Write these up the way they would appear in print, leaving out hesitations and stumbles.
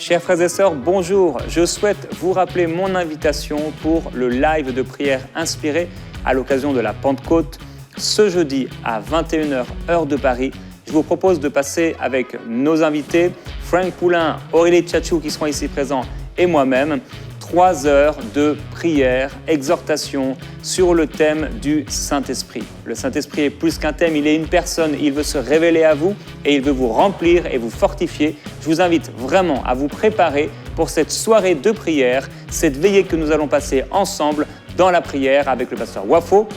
Chers frères et sœurs, bonjour. Je souhaite vous rappeler mon invitation pour le live de prière inspiré à l'occasion de la Pentecôte. Ce jeudi à 21h, heure de Paris, je vous propose de passer avec nos invités, Frank Poulin, Aurélie Tchatchou qui seront ici présents et moi-même, 3 heures de prière, exhortation sur le thème du Saint-Esprit. Le Saint-Esprit est plus qu'un thème, il est une personne, il veut se révéler à vous et il veut vous remplir et vous fortifier. Je vous invite vraiment à vous préparer pour cette soirée de prière, cette veillée que nous allons passer ensemble dans la prière avec le pasteur Wafo,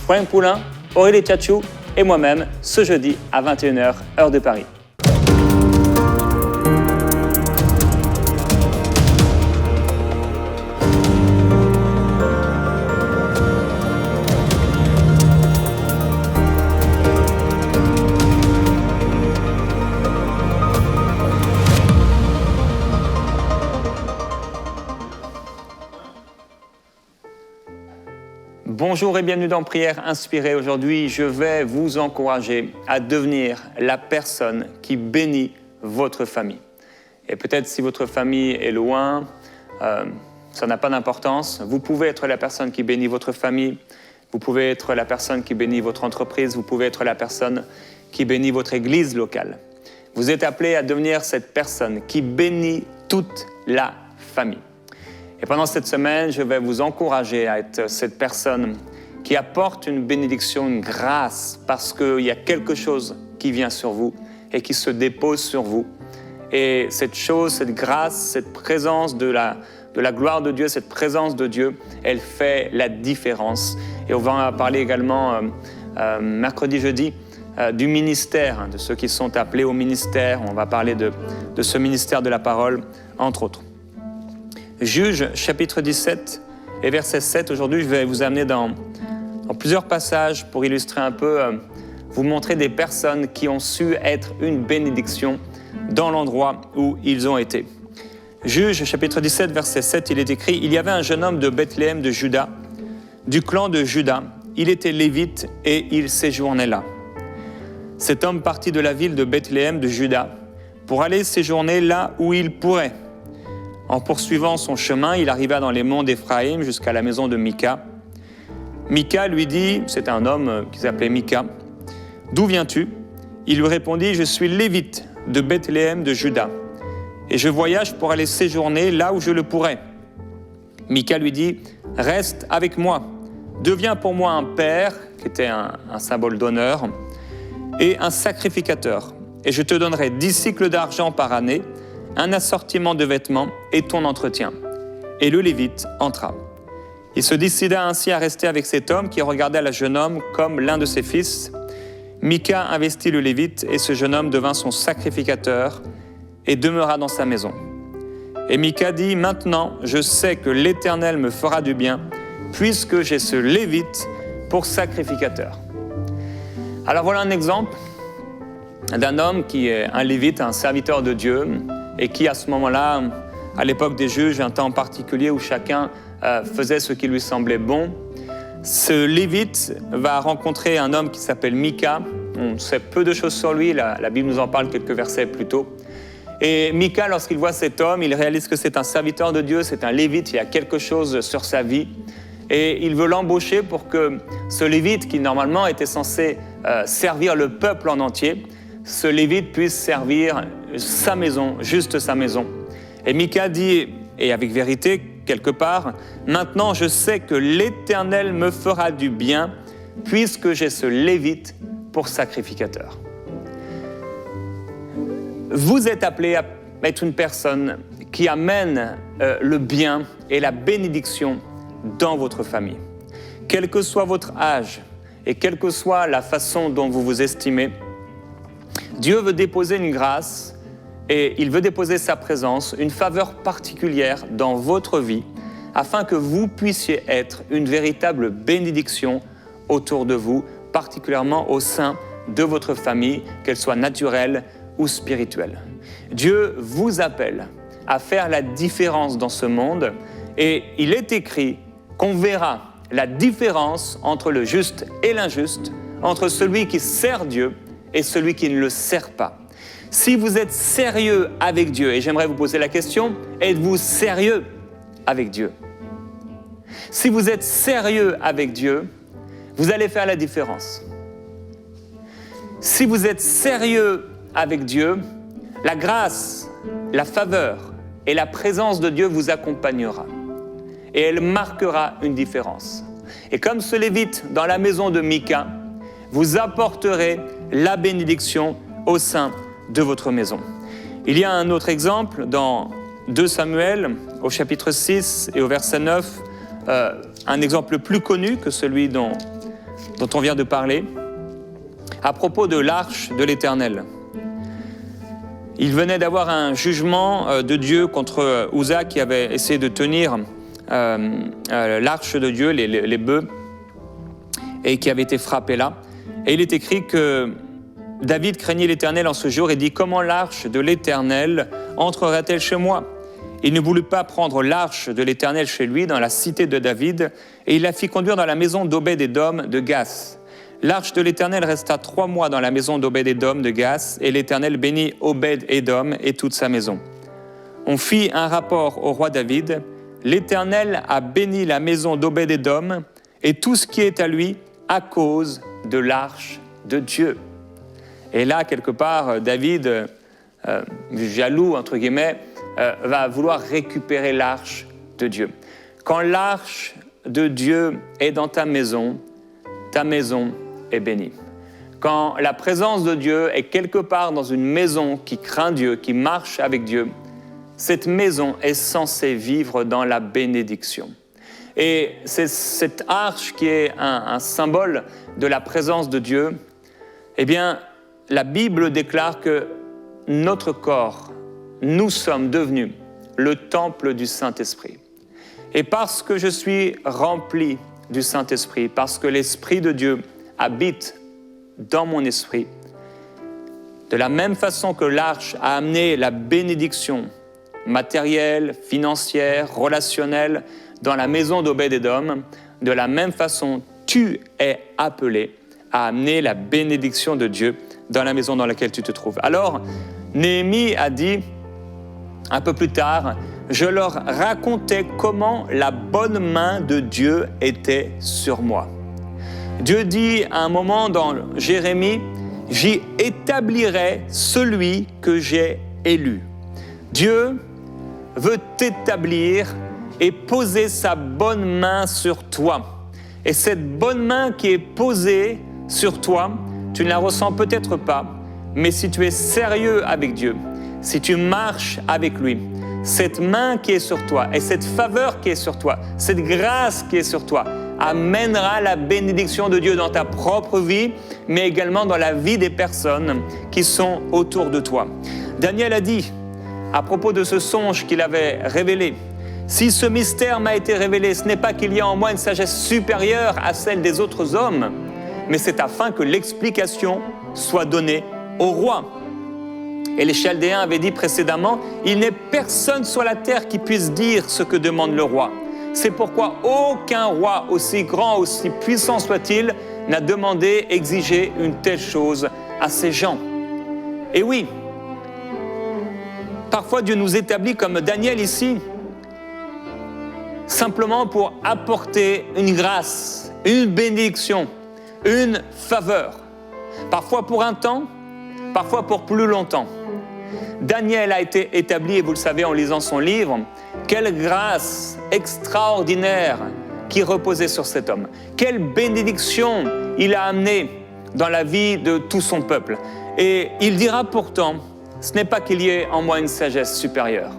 Frank Poulin, Aurélie Tchatchou et moi-même ce jeudi à 21h, heure de Paris. Bonjour et bienvenue dans Prière Inspirée. Aujourd'hui, je vais vous encourager à devenir la personne qui bénit votre famille. Et peut-être si votre famille est loin, ça n'a pas d'importance. Vous pouvez être la personne qui bénit votre famille, vous pouvez être la personne qui bénit votre entreprise, vous pouvez être la personne qui bénit votre église locale. Vous êtes appelé à devenir cette personne qui bénit toute la famille. Et pendant cette semaine, je vais vous encourager à être cette personne qui apporte une bénédiction, une grâce, parce qu'il y a quelque chose qui vient sur vous et qui se dépose sur vous. Et cette chose, cette grâce, cette présence de la gloire de Dieu, cette présence de Dieu, elle fait la différence. Et on va en parler également mercredi, jeudi, du ministère, de ceux qui sont appelés au ministère. On va parler de ce ministère de la parole, entre autres. Juges, chapitre 17 et verset 7. Aujourd'hui, je vais vous amener dans plusieurs passages pour illustrer un peu, vous montrer des personnes qui ont su être une bénédiction dans l'endroit où ils ont été. Juges, chapitre 17, verset 7, il est écrit « Il y avait un jeune homme de Bethléem de Juda, du clan de Juda. Il était lévite et il séjournait là. Cet homme partit de la ville de Bethléem de Juda pour aller séjourner là où il pourrait. En poursuivant son chemin, il arriva dans les monts d'Éphraïm jusqu'à la maison de Mika. Mika lui dit, c'est un homme qui s'appelait Mika, « D'où viens-tu » Il lui répondit, « Je suis lévite de Bethléem de Juda, et je voyage pour aller séjourner là où je le pourrai. » Mika lui dit, « Reste avec moi, deviens pour moi un père, qui était un symbole d'honneur, et un sacrificateur, et je te donnerai 10 cycles d'argent par année, un assortiment de vêtements et ton entretien. » Et le Lévite entra. Il se décida ainsi à rester avec cet homme qui regardait le jeune homme comme l'un de ses fils. Mika investit le Lévite et ce jeune homme devint son sacrificateur et demeura dans sa maison. Et Mika dit « Maintenant, je sais que l'Éternel me fera du bien puisque j'ai ce Lévite pour sacrificateur. » Alors voilà un exemple d'un homme qui est un Lévite, un serviteur de Dieu, et qui à ce moment-là, à l'époque des juges, un temps particulier où chacun faisait ce qui lui semblait bon. Ce Lévite va rencontrer un homme qui s'appelle Mika. On sait peu de choses sur lui, la Bible nous en parle quelques versets plus tôt. Et Mika, lorsqu'il voit cet homme, il réalise que c'est un serviteur de Dieu, c'est un Lévite, il y a quelque chose sur sa vie. Et il veut l'embaucher pour que ce Lévite, qui normalement était censé servir le peuple en entier, ce Lévite puisse servir sa maison, juste sa maison. Et Mika dit, et avec vérité quelque part, « Maintenant je sais que l'Éternel me fera du bien, puisque j'ai ce Lévite pour sacrificateur. » Vous êtes appelé à être une personne qui amène le bien et la bénédiction dans votre famille. Quel que soit votre âge et quelle que soit la façon dont vous vous estimez, Dieu veut déposer une grâce et il veut déposer sa présence, une faveur particulière dans votre vie afin que vous puissiez être une véritable bénédiction autour de vous, particulièrement au sein de votre famille, qu'elle soit naturelle ou spirituelle. Dieu vous appelle à faire la différence dans ce monde et il est écrit qu'on verra la différence entre le juste et l'injuste, entre celui qui sert Dieu et celui qui ne le sert pas. Si vous êtes sérieux avec Dieu, et j'aimerais vous poser la question, êtes-vous sérieux avec Dieu? Si vous êtes sérieux avec Dieu, vous allez faire la différence. Si vous êtes sérieux avec Dieu, la grâce, la faveur et la présence de Dieu vous accompagnera. Et elle marquera une différence. Et comme ce Lévite dans la maison de Mika, vous apporterez la bénédiction au sein de votre maison. Il y a un autre exemple dans 2 Samuel, au chapitre 6 et au verset 9, un exemple plus connu que celui dont on vient de parler, à propos de l'arche de l'Éternel. Il venait d'avoir un jugement de Dieu contre Uza qui avait essayé de tenir l'arche de Dieu, les bœufs, et qui avait été frappé là. Et il est écrit que David craignait l'Éternel en ce jour et dit « Comment l'arche de l'Éternel entrera-t-elle chez moi ?» Il ne voulut pas prendre l'arche de l'Éternel chez lui, dans la cité de David, et il la fit conduire dans la maison d'Obed-Édom de Gath. L'arche de l'Éternel resta 3 mois dans la maison d'Obed-Édom de Gath, et l'Éternel bénit Obed-Édom et toute sa maison. On fit un rapport au roi David. L'Éternel a béni la maison d'Obed-Édom et tout ce qui est à lui à cause de l'arche de Dieu. Et là, quelque part, David, jaloux, entre guillemets, va vouloir récupérer l'arche de Dieu. Quand l'arche de Dieu est dans ta maison est bénie. Quand la présence de Dieu est quelque part dans une maison qui craint Dieu, qui marche avec Dieu, cette maison est censée vivre dans la bénédiction. Et c'est cette arche qui est un symbole de la présence de Dieu. Eh bien, la Bible déclare que notre corps, nous sommes devenus le temple du Saint-Esprit. Et parce que je suis rempli du Saint-Esprit, parce que l'Esprit de Dieu habite dans mon esprit, de la même façon que l'arche a amené la bénédiction matérielle, financière, relationnelle dans la maison d'Obed-Édom, de la même façon, tu es appelé à amener la bénédiction de Dieu dans la maison dans laquelle tu te trouves. Alors, Néhémie a dit, un peu plus tard, « Je leur racontais comment la bonne main de Dieu était sur moi. » Dieu dit à un moment dans Jérémie, « J'y établirai celui que j'ai élu. » Dieu veut t'établir et poser sa bonne main sur toi. Et cette bonne main qui est posée sur toi, tu ne la ressens peut-être pas, mais si tu es sérieux avec Dieu, si tu marches avec lui, cette main qui est sur toi et cette faveur qui est sur toi, cette grâce qui est sur toi, amènera la bénédiction de Dieu dans ta propre vie, mais également dans la vie des personnes qui sont autour de toi. Daniel a dit, à propos de ce songe qu'il avait révélé, « Si ce mystère m'a été révélé, ce n'est pas qu'il y a en moi une sagesse supérieure à celle des autres hommes, mais c'est afin que l'explication soit donnée au roi. » Et les Chaldéens avaient dit précédemment, « Il n'est personne sur la terre qui puisse dire ce que demande le roi. C'est pourquoi aucun roi, aussi grand, aussi puissant soit-il, n'a demandé, exigé une telle chose à ces gens. » Et oui, parfois Dieu nous établit comme Daniel ici, simplement pour apporter une grâce, une bénédiction, une faveur. Parfois pour un temps, parfois pour plus longtemps. Daniel a été établi, et vous le savez en lisant son livre, quelle grâce extraordinaire qui reposait sur cet homme. Quelle bénédiction il a amenée dans la vie de tout son peuple. Et il dira pourtant, ce n'est pas qu'il y ait en moi une sagesse supérieure.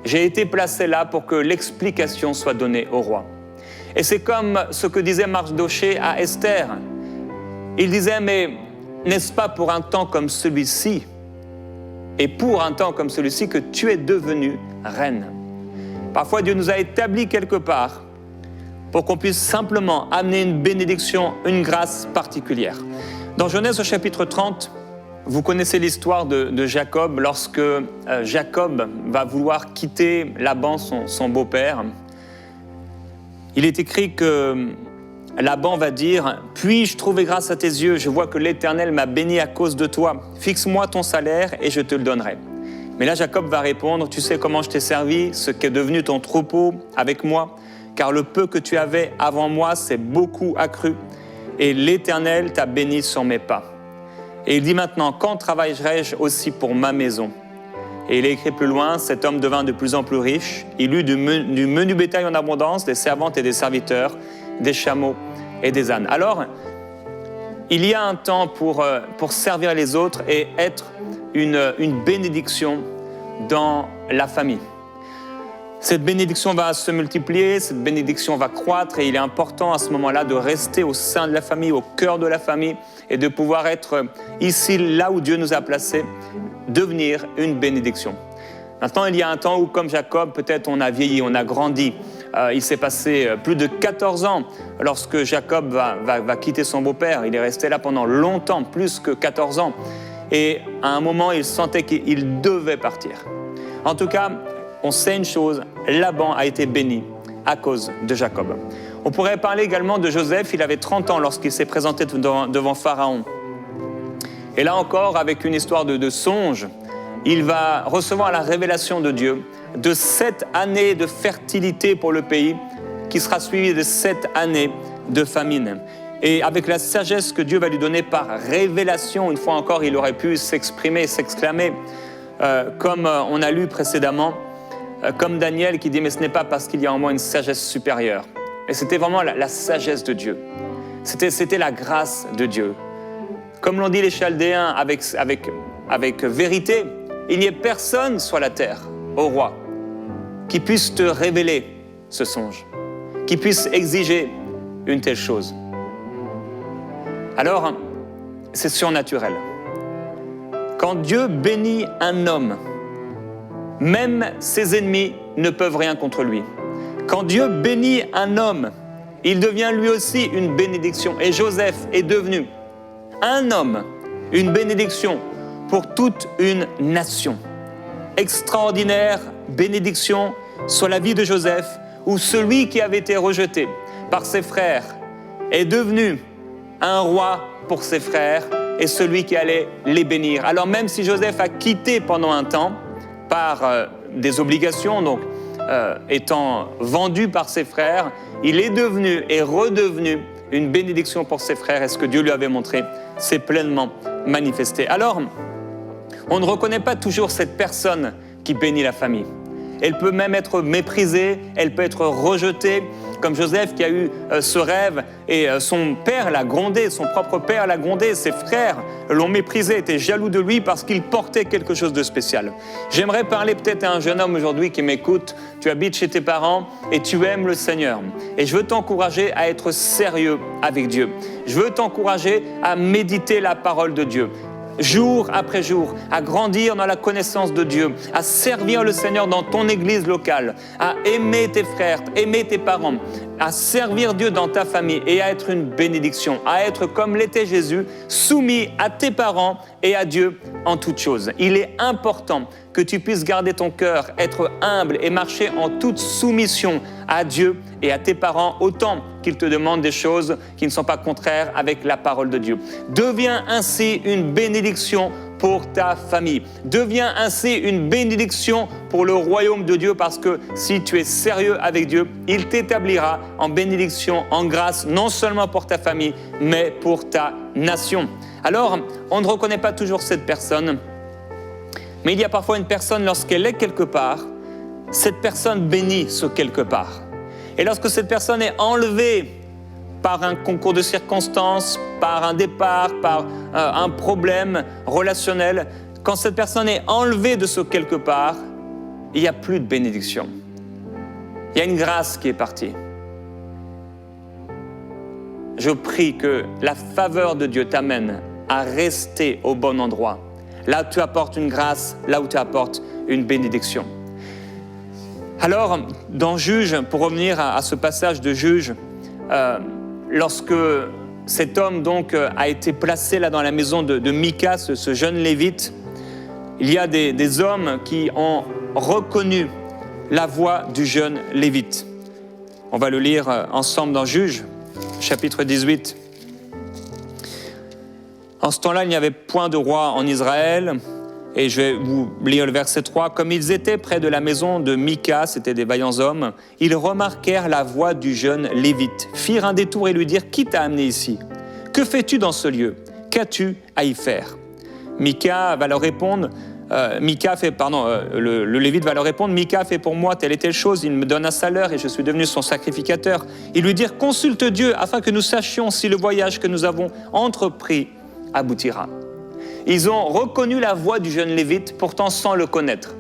J'ai été placé là pour que l'explication soit donnée au roi. Et c'est comme ce que disait Mardochée à Esther. Il disait, mais n'est-ce pas pour un temps comme celui-ci, et pour un temps comme celui-ci que tu es devenue reine. Parfois, Dieu nous a établis quelque part pour qu'on puisse simplement amener une bénédiction, une grâce particulière. Dans Genèse au chapitre 30, vous connaissez l'histoire de Jacob, lorsque Jacob va vouloir quitter Laban, son beau-père. Il est écrit que Laban va dire « Puis-je trouver grâce à tes yeux? Je vois que l'Éternel m'a béni à cause de toi. Fixe-moi ton salaire et je te le donnerai. » Mais là, Jacob va répondre « Tu sais comment je t'ai servi, ce qu'est devenu ton troupeau avec moi, car le peu que tu avais avant moi s'est beaucoup accru, et l'Éternel t'a béni sur mes pas. » Et il dit maintenant « Quand travaillerai-je aussi pour ma maison ?» Et il est écrit plus loin, cet homme devint de plus en plus riche. Il eut du menu bétail en abondance, des servantes et des serviteurs, des chameaux et des ânes. Alors, il y a un temps pour servir les autres et être une bénédiction dans la famille. Cette bénédiction va se multiplier, cette bénédiction va croître et il est important à ce moment-là de rester au sein de la famille, au cœur de la famille et de pouvoir être ici, là où Dieu nous a placés, devenir une bénédiction. Maintenant, il y a un temps où, comme Jacob, peut-être on a vieilli, on a grandi. Il s'est passé plus de 14 ans lorsque Jacob va quitter son beau-père. Il est resté là pendant longtemps, plus que 14 ans. Et à un moment, il sentait qu'il devait partir. En tout cas, on sait une chose, Laban a été béni à cause de Jacob. On pourrait parler également de Joseph, il avait 30 ans lorsqu'il s'est présenté devant Pharaon. Et là encore, avec une histoire de songe, il va recevoir la révélation de Dieu de 7 années de fertilité pour le pays, qui sera suivie de 7 années de famine. Et avec la sagesse que Dieu va lui donner par révélation, une fois encore, il aurait pu s'exprimer, s'exclamer, comme on a lu précédemment, comme Daniel qui dit « mais ce n'est pas parce qu'il y a en moi une sagesse supérieure ». Et c'était vraiment la sagesse de Dieu. C'était la grâce de Dieu. Comme l'ont dit les Chaldéens avec vérité, il n'y a personne sur la terre, ô roi, qui puisse te révéler ce songe, qui puisse exiger une telle chose. Alors, c'est surnaturel. Quand Dieu bénit un homme, même ses ennemis ne peuvent rien contre lui. Quand Dieu bénit un homme, il devient lui aussi une bénédiction. Et Joseph est devenu un homme, une bénédiction pour toute une nation. Extraordinaire bénédiction sur la vie de Joseph, où celui qui avait été rejeté par ses frères est devenu un roi pour ses frères et celui qui allait les bénir. Alors même si Joseph a quitté pendant un temps, par des obligations, donc étant vendu par ses frères, il est devenu et redevenu une bénédiction pour ses frères et ce que Dieu lui avait montré s'est pleinement manifesté. Alors, on ne reconnaît pas toujours cette personne qui bénit la famille. Elle peut même être méprisée, elle peut être rejetée, comme Joseph qui a eu ce rêve et son père l'a grondé, son propre père l'a grondé, ses frères l'ont méprisé, étaient jaloux de lui parce qu'il portait quelque chose de spécial. J'aimerais parler peut-être à un jeune homme aujourd'hui qui m'écoute, tu habites chez tes parents et tu aimes le Seigneur. Et je veux t'encourager à être sérieux avec Dieu. Je veux t'encourager à méditer la parole de Dieu. Jour après jour, à grandir dans la connaissance de Dieu, à servir le Seigneur dans ton église locale, à aimer tes frères, aimer tes parents, à servir Dieu dans ta famille et à être une bénédiction, à être comme l'était Jésus, soumis à tes parents et à Dieu en toutes choses. Il est important que tu puisses garder ton cœur, être humble et marcher en toute soumission à Dieu et à tes parents, autant qu'ils te demandent des choses qui ne sont pas contraires avec la parole de Dieu. Deviens ainsi une bénédiction pour ta famille. Deviens ainsi une bénédiction pour le royaume de Dieu parce que si tu es sérieux avec Dieu, il t'établira en bénédiction, en grâce, non seulement pour ta famille, mais pour ta nation. Alors, on ne reconnaît pas toujours cette personne, mais il y a parfois une personne, lorsqu'elle est quelque part, cette personne bénit ce quelque part. Et lorsque cette personne est enlevée par un concours de circonstances, par un départ, par un problème relationnel, quand cette personne est enlevée de ce quelque part, il n'y a plus de bénédiction. Il y a une grâce qui est partie. Je prie que la faveur de Dieu t'amène à rester au bon endroit. Là où tu apportes une grâce, là où tu apportes une bénédiction. Alors, dans Juge, pour revenir à ce passage de Juge, lorsque cet homme donc a été placé là dans la maison de Mika, ce jeune lévite, il y a des hommes qui ont reconnu la voix du jeune lévite. On va le lire ensemble dans Juge, chapitre 18. En ce temps-là, il n'y avait point de roi en Israël. Et je vais vous lire le verset 3. Comme ils étaient près de la maison de Mika, c'était des vaillants hommes, ils remarquèrent la voix du jeune Lévite, firent un détour et lui dirent « Qui t'a amené ici? Que fais-tu dans ce lieu? Qu'as-tu à y faire ?» Mika va leur répondre, le Lévite va leur répondre, « Mika fait pour moi telle et telle chose, il me donne un salaire et je suis devenu son sacrificateur. » Ils lui dirent « Consulte Dieu afin que nous sachions si le voyage que nous avons entrepris aboutira. » Ils ont reconnu la voix du jeune Lévite, pourtant sans le connaître.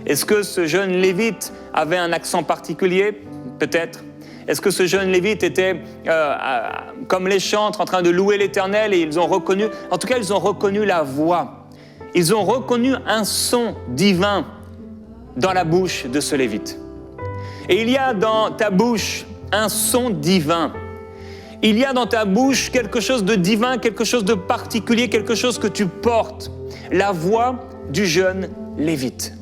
Est-ce que ce jeune Lévite avait un accent particulier? Peut-être. Est-ce que ce jeune Lévite était comme les chantres en train de louer l'Éternel et ils ont reconnu, en tout cas ils ont reconnu la voix. Ils ont reconnu un son divin dans la bouche de ce Lévite. Et il y a dans ta bouche un son divin. Il y a dans ta bouche quelque chose de divin, quelque chose de particulier, quelque chose que tu portes. La voix du jeune Lévite.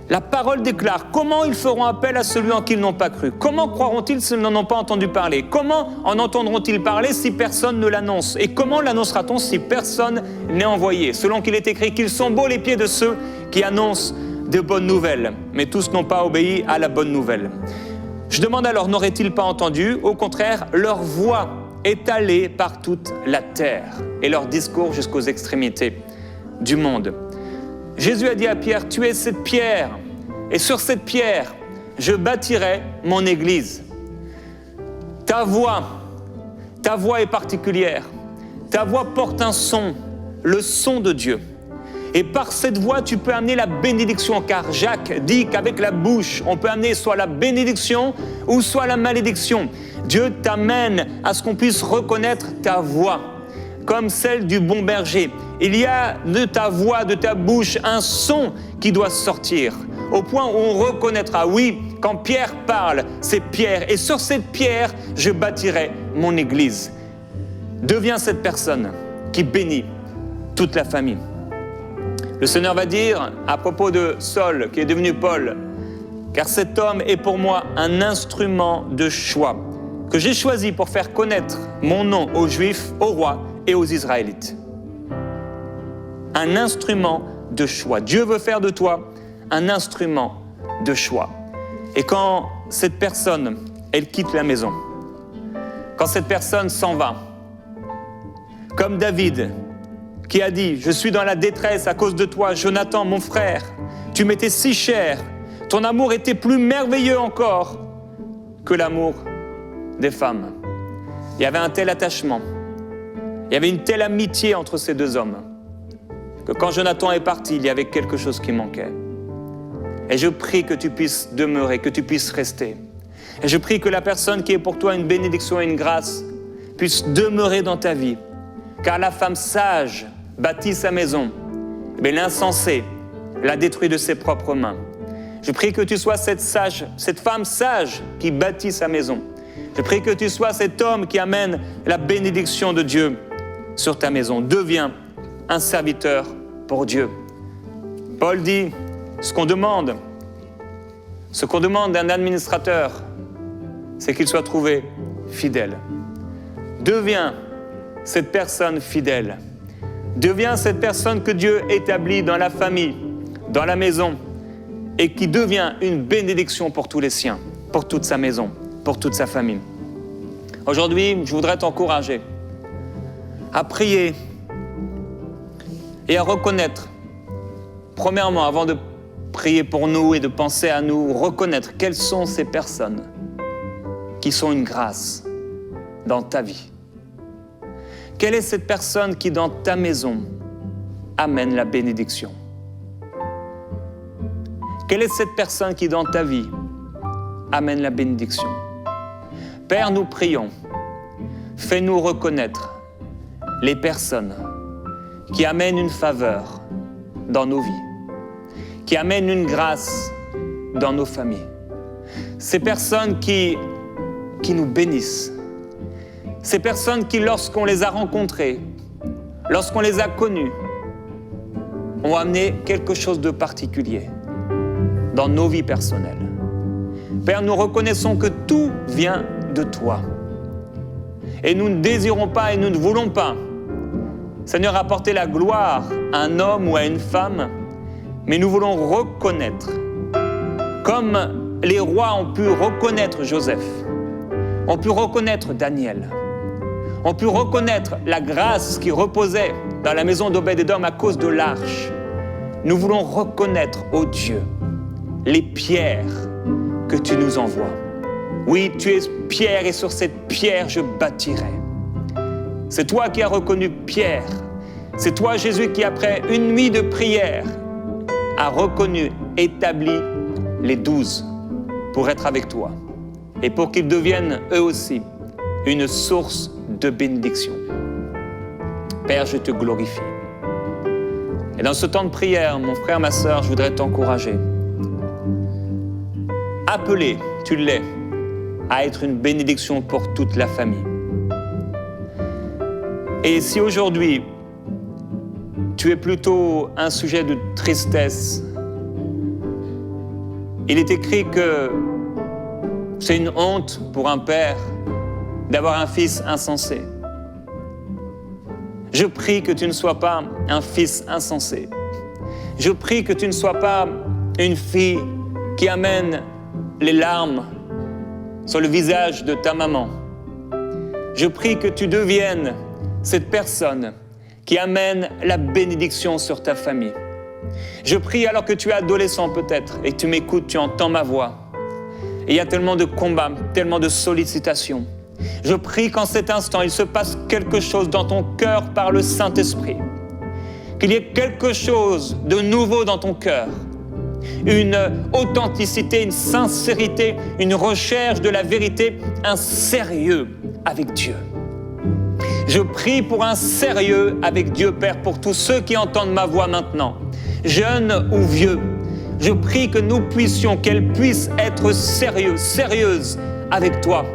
La parole déclare, comment ils feront appel à celui en qui ils n'ont pas cru? Comment croiront-ils s'ils n'en ont pas entendu parler? Comment en entendront-ils parler si personne ne l'annonce? Et comment l'annoncera-t-on si personne n'est envoyé? Selon qu'il est écrit qu'ils sont beaux les pieds de ceux qui annoncent de bonnes nouvelles. Mais tous n'ont pas obéi à la bonne nouvelle. Je demande alors, n'auraient-ils pas entendu? Au contraire, leur voix est allée par toute la terre et leur discours jusqu'aux extrémités du monde. Jésus a dit à Pierre, tu es cette pierre et sur cette pierre, je bâtirai mon église. Ta voix est particulière. Ta voix porte un son, le son de Dieu. Et par cette voix, tu peux amener la bénédiction, car Jacques dit qu'avec la bouche, on peut amener soit la bénédiction ou soit la malédiction. Dieu t'amène à ce qu'on puisse reconnaître ta voix, comme celle du bon berger. Il y a de ta voix, de ta bouche, un son qui doit sortir, au point où on reconnaîtra, oui, quand Pierre parle, c'est Pierre, et sur cette pierre, je bâtirai mon église. Deviens cette personne qui bénit toute la famille. Le Seigneur va dire à propos de Saul, qui est devenu Paul, « Car cet homme est pour moi un instrument de choix, que j'ai choisi pour faire connaître mon nom aux Juifs, aux rois et aux Israélites. » Un instrument de choix. Dieu veut faire de toi un instrument de choix. Et quand cette personne, elle quitte la maison, quand cette personne s'en va, comme David, qui a dit « Je suis dans la détresse à cause de toi, Jonathan, mon frère. Tu m'étais si cher. Ton amour était plus merveilleux encore que l'amour des femmes. » Il y avait un tel attachement. Il y avait une telle amitié entre ces deux hommes que quand Jonathan est parti, il y avait quelque chose qui manquait. Et je prie que tu puisses demeurer, que tu puisses rester. Et je prie que la personne qui est pour toi une bénédiction et une grâce puisse demeurer dans ta vie. Car la femme sage bâtit sa maison, mais l'insensé la détruit de ses propres mains. Je prie que tu sois cette femme sage qui bâtit sa maison. Je prie que tu sois cet homme qui amène la bénédiction de Dieu sur ta maison. Deviens un serviteur pour Dieu. Paul dit, ce qu'on demande d'un administrateur, c'est qu'il soit trouvé fidèle. Deviens cette personne fidèle. Deviens cette personne que Dieu établit dans la famille, dans la maison, et qui devient une bénédiction pour tous les siens, pour toute sa maison, pour toute sa famille. Aujourd'hui, je voudrais t'encourager à prier et à reconnaître, premièrement, avant de prier pour nous et de penser à nous, reconnaître quelles sont ces personnes qui sont une grâce dans ta vie. Quelle est cette personne qui, dans ta maison, amène la bénédiction? Quelle est cette personne qui, dans ta vie, amène la bénédiction? Père, nous prions, fais-nous reconnaître les personnes qui amènent une faveur dans nos vies, qui amènent une grâce dans nos familles. Ces personnes qui nous bénissent. Ces personnes qui, lorsqu'on les a rencontrées, lorsqu'on les a connues, ont amené quelque chose de particulier dans nos vies personnelles. Père, nous reconnaissons que tout vient de toi. Et nous ne désirons pas et nous ne voulons pas, Seigneur, apporter la gloire à un homme ou à une femme, mais nous voulons reconnaître, comme les rois ont pu reconnaître Joseph, ont pu reconnaître Daniel, ont pu reconnaître la grâce qui reposait dans la maison d'Obed-Édom à cause de l'arche. Nous voulons reconnaître, ô Dieu, les pierres que tu nous envoies. Oui, tu es pierre et sur cette pierre je bâtirai. C'est toi qui as reconnu Pierre. C'est toi, Jésus, qui après une nuit de prière a reconnu, établi les 12 pour être avec toi et pour qu'ils deviennent eux aussi une source de bénédiction. Père, je te glorifie. Et dans ce temps de prière, mon frère, ma sœur, je voudrais t'encourager. Appelé, tu l'es, à être une bénédiction pour toute la famille. Et si aujourd'hui, tu es plutôt un sujet de tristesse, il est écrit que c'est une honte pour un père d'avoir un fils insensé. Je prie que tu ne sois pas un fils insensé. Je prie que tu ne sois pas une fille qui amène les larmes sur le visage de ta maman. Je prie que tu deviennes cette personne qui amène la bénédiction sur ta famille. Je prie alors que tu es adolescent peut-être et tu m'écoutes, tu entends ma voix. Et il y a tellement de combats, tellement de sollicitations. Je prie qu'en cet instant, il se passe quelque chose dans ton cœur par le Saint-Esprit. Qu'il y ait quelque chose de nouveau dans ton cœur. Une authenticité, une sincérité, une recherche de la vérité, un sérieux avec Dieu. Je prie pour un sérieux avec Dieu, Père, pour tous ceux qui entendent ma voix maintenant, jeunes ou vieux. Je prie que nous puissions, qu'elles puissent être sérieux, sérieuses avec toi,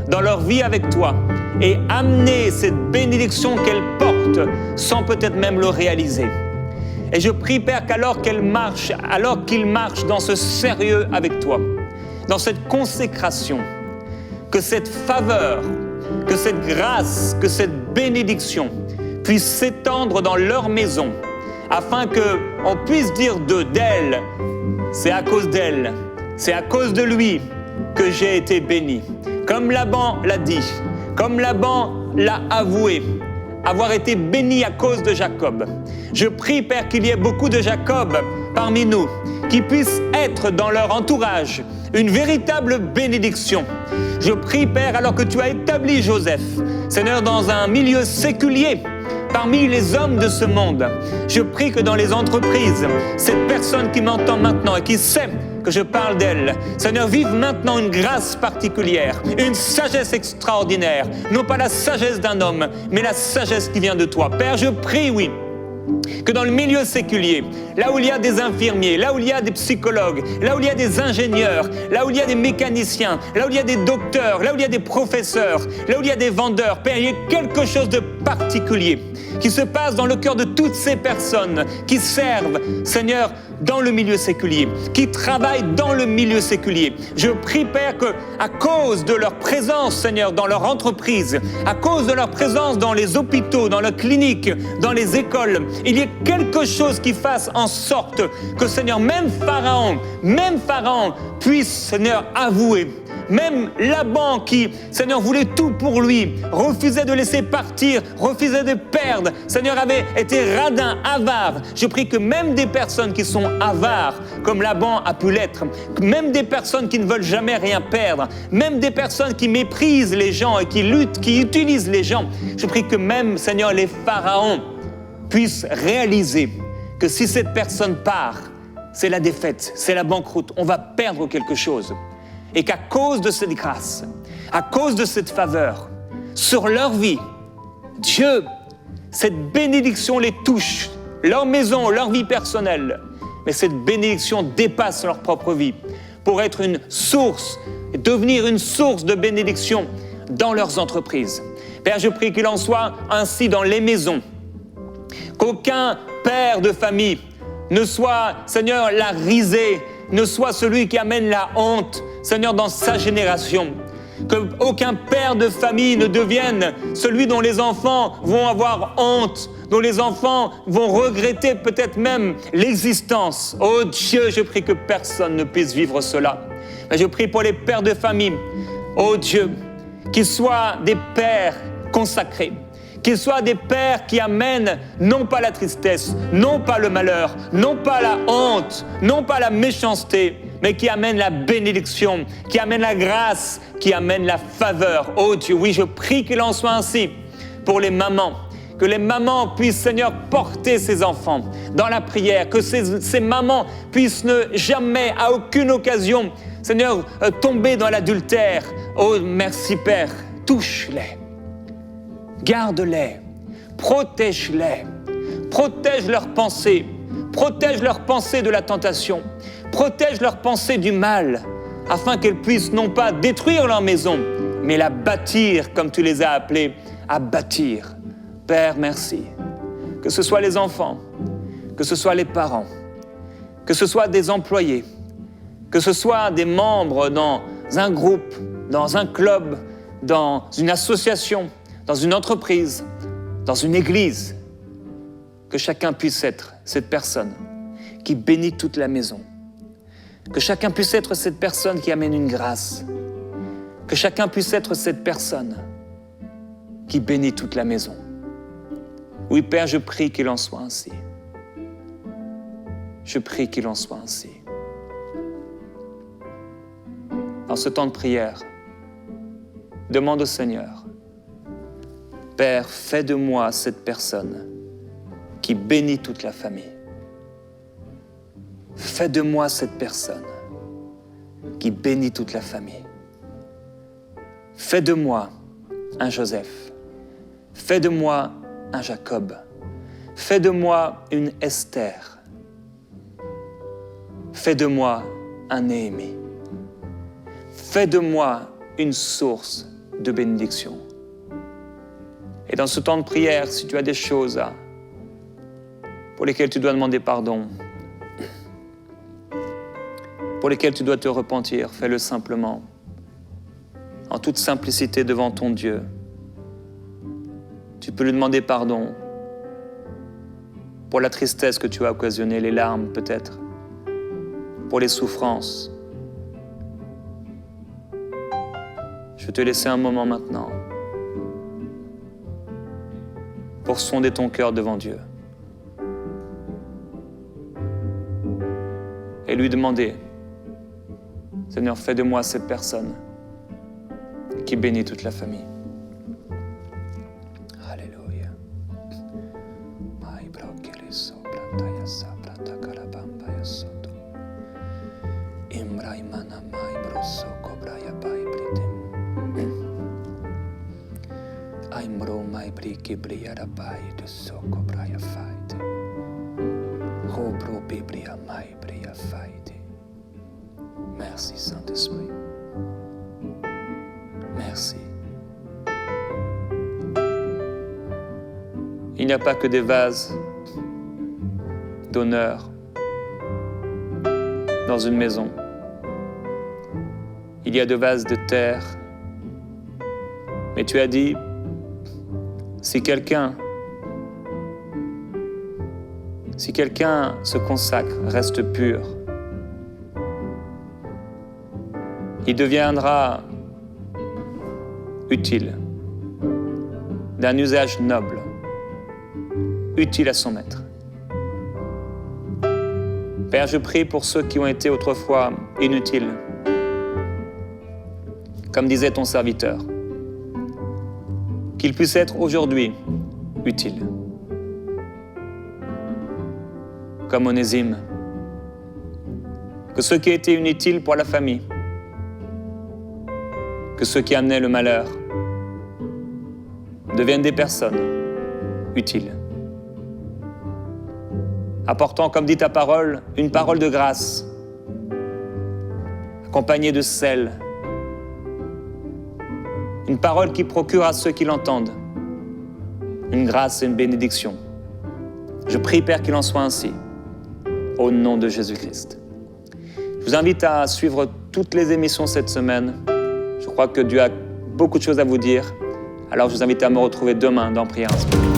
dans leur vie avec toi, et amener cette bénédiction qu'elles portent sans peut-être même le réaliser. Et je prie, Père, qu'alors qu'ils marchent dans ce sérieux avec toi, dans cette consécration, que cette faveur, que cette grâce, que cette bénédiction puisse s'étendre dans leur maison, afin qu'on puisse dire d'elle, c'est à cause d'elle, c'est à cause de lui que j'ai été béni. Comme Laban l'a dit, comme Laban l'a avoué, avoir été béni à cause de Jacob. Je prie, Père, qu'il y ait beaucoup de Jacob parmi nous, qui puissent être dans leur entourage une véritable bénédiction. Je prie, Père, alors que tu as établi Joseph, Seigneur, dans un milieu séculier, parmi les hommes de ce monde, je prie que dans les entreprises, cette personne qui m'entend maintenant et qui sait que je parle d'elle, Seigneur, vive maintenant une grâce particulière, une sagesse extraordinaire, non pas la sagesse d'un homme, mais la sagesse qui vient de toi. Père, je prie, oui, que dans le milieu séculier, là où il y a des infirmiers, là où il y a des psychologues, là où il y a des ingénieurs, là où il y a des mécaniciens, là où il y a des docteurs, là où il y a des professeurs, là où il y a des vendeurs, Père, il y a quelque chose de particulier qui se passe dans le cœur de toutes ces personnes qui servent, Seigneur, dans le milieu séculier, qui travaillent dans le milieu séculier. Je prie, Père, qu'à cause de leur présence, Seigneur, dans leur entreprise, à cause de leur présence dans les hôpitaux, dans les cliniques, dans les écoles, il y ait quelque chose qui fasse en sorte que, Seigneur, même Pharaon puisse, Seigneur, avouer. Même Laban qui, Seigneur, voulait tout pour lui, refusait de laisser partir, refusait de perdre, Seigneur, avait été radin, avare. Je prie que même des personnes qui sont avares, comme Laban a pu l'être, même des personnes qui ne veulent jamais rien perdre, même des personnes qui méprisent les gens et qui luttent, qui utilisent les gens, je prie que même, Seigneur, les pharaons puissent réaliser que si cette personne part, c'est la défaite, c'est la banqueroute, on va perdre quelque chose. Et qu'à cause de cette grâce, à cause de cette faveur, sur leur vie, Dieu, cette bénédiction les touche, leur maison, leur vie personnelle. Mais cette bénédiction dépasse leur propre vie pour être une source, devenir une source de bénédiction dans leurs entreprises. Père, je prie qu'il en soit ainsi dans les maisons. Qu'aucun père de famille ne soit, Seigneur, la risée, ne soit celui qui amène la honte, Seigneur, dans sa génération. Qu'aucun père de famille ne devienne celui dont les enfants vont avoir honte, dont les enfants vont regretter peut-être même l'existence. Oh Dieu, je prie que personne ne puisse vivre cela. Mais je prie pour les pères de famille. Oh Dieu, qu'ils soient des pères consacrés, qu'ils soient des pères qui amènent non pas la tristesse, non pas le malheur, non pas la honte, non pas la méchanceté, mais qui amènent la bénédiction, qui amènent la grâce, qui amènent la faveur. Oh Dieu, oui, je prie qu'il en soit ainsi pour les mamans. Que les mamans puissent, Seigneur, porter ces enfants dans la prière. Que ces mamans puissent ne jamais, à aucune occasion, Seigneur, tomber dans l'adultère. Oh, merci Père, touche-les, garde-les, protège-les, protège leurs pensées de la tentation, protège leurs pensées du mal, afin qu'elles puissent non pas détruire leur maison, mais la bâtir comme tu les as appelées à bâtir. Père, merci. Que ce soit les enfants, que ce soit les parents, que ce soit des employés, que ce soit des membres dans un groupe, dans un club, dans une association, dans une entreprise, dans une église, que chacun puisse être cette personne qui bénit toute la maison. Que chacun puisse être cette personne qui amène une grâce. Que chacun puisse être cette personne qui bénit toute la maison. Oui, Père, je prie qu'il en soit ainsi. Je prie qu'il en soit ainsi. Dans ce temps de prière, demande au Seigneur, Père, fais de moi cette personne qui bénit toute la famille. Fais de moi cette personne qui bénit toute la famille. Fais de moi un Joseph. Fais de moi un Jacob. Fais de moi une Esther. Fais de moi un Néhémie. Fais de moi une source de bénédiction. Et dans ce temps de prière, si tu as des choses pour lesquelles tu dois demander pardon, pour lesquelles tu dois te repentir, fais-le simplement, en toute simplicité devant ton Dieu. Tu peux lui demander pardon pour la tristesse que tu as occasionnée, les larmes peut-être, pour les souffrances. Je vais te laisser un moment maintenant pour sonder ton cœur devant Dieu et lui demander, Seigneur, fais de moi cette personne qui bénit toute la famille. Alléluia. Merci Saint-Esprit. Merci. Il n'y a pas que des vases d'honneur dans une maison. Il y a des vases de terre. Mais tu as dit, si quelqu'un se consacre, reste pur, il deviendra utile, d'un usage noble, utile à son maître. Père, je prie pour ceux qui ont été autrefois inutiles, comme disait ton serviteur, qu'ils puissent être aujourd'hui utiles, comme Onésime, que ceux qui étaient inutiles pour la famille, que ceux qui amenaient le malheur deviennent des personnes utiles, apportant, comme dit ta parole, une parole de grâce, accompagnée de sel, une parole qui procure à ceux qui l'entendent une grâce et une bénédiction. Je prie, Père, qu'il en soit ainsi, au nom de Jésus-Christ. Je vous invite à suivre toutes les émissions cette semaine. Je crois que Dieu a beaucoup de choses à vous dire. Alors je vous invite à me retrouver demain dans Prière Inspirée.